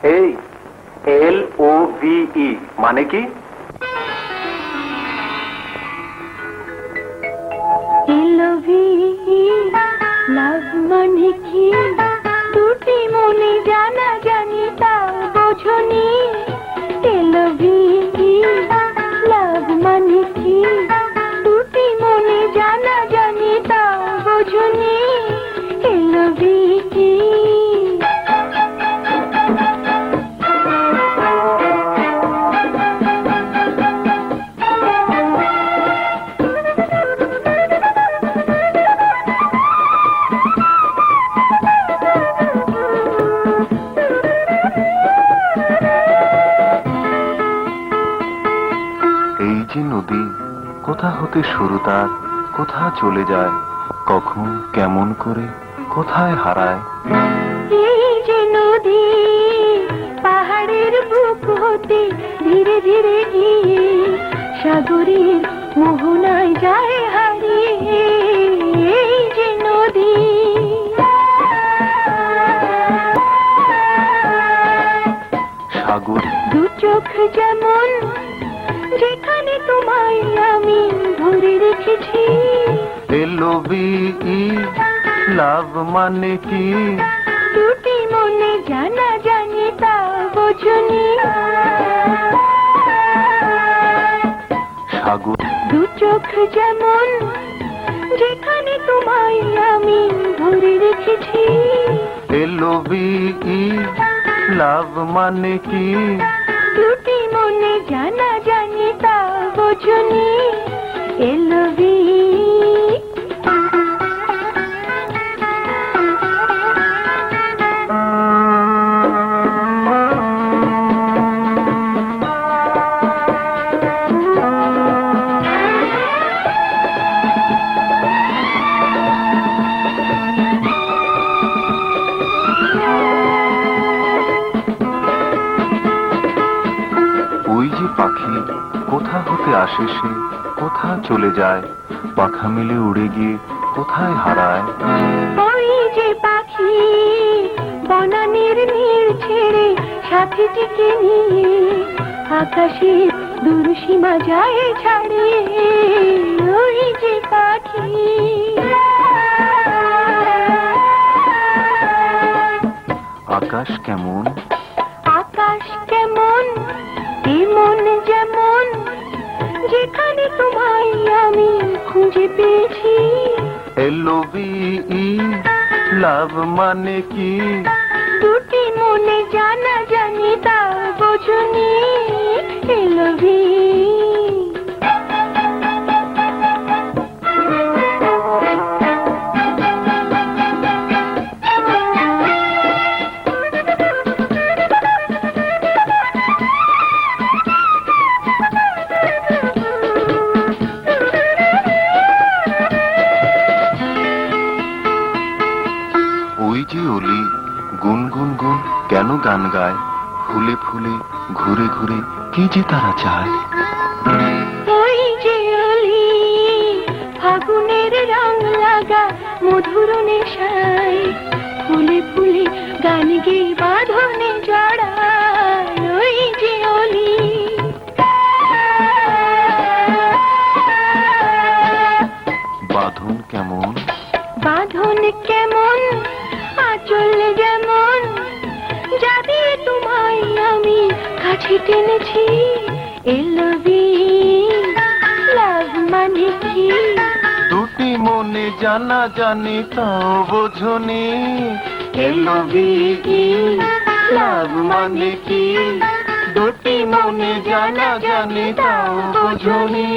এই LOVE মানে কি? LOVE লাভ মানে কি? দুটি মনে জানা জানি তাও বোঝনি। LOVE লাভ মানে কি? দুটি মনে জানা জানি তাও বোঝনি। LOVE কি? এই যে নদী, কোথা হতে শুরু তার, কোথা চলে যায়, কখন কেমন করে কোথায় হারায়। এই যে নদী, পাহাড়ের বুক হতে ধীরে ধীরে গিয়ে সাগরের মোহনায় যায় হারিয়ে। এই যে নদী, সাগর দু চোখ যেমন, যেখানে তোমায় আমি ধরে রেখেছি। LOVE লাভ মানে কি? দুটি মনে জানা জানি তা বোঝনি। সাগর দু চোখ যেমন, যেখানে তোমায় আমি ধরে রেখেছি। LOVE লাভ মানে কি? দুটি মনে জানা জানি তা বোঝনি। LOVE ওই যে পাখি, কোথা হতে আসে সে, কোথা চলে যায়, পাখা মেলে উড়ে গিয়ে কোথায় হারায়। ওই যে পাখি, বনানীর নীল ছেড়ে সাথীটিকে নিয়ে আকাশের দূর সীমা যায় ছাড়িয়ে। ওই যে পাখি, আকাশ কেমন, আকাশ কেমন, এমন যেমন, যেখানে তোমায় আমি খুঁজে পেয়েছি। LOVE লাভ মানে কি? দুটি মনে জানা জানি তা বোঝনি। LOVE ওই যে অলি, গুন গুন গুন কেন গান গায়, ফুলে ফুলে ঘুরে ঘুরে কি যে তারা চায়। ওই যে অলি, ফাগুনের রং লাগা মধুর নেশায় ফুলে ফুলে গান গেয়ে বাঁধনে জড়ায়। ওই যে অলি, বাঁধন কেমন, বাঁধন কেমন, আঁচল যেমন, যা দিয়ে তোমায় আমি কাছে টেনেছি। LOVE লাভ মানে কি? দুটি মনে জানা জানি তাও বোঝনি। LOVE লাভ মানে কি? দুটি মনে জানা জানি তাও বোঝনি।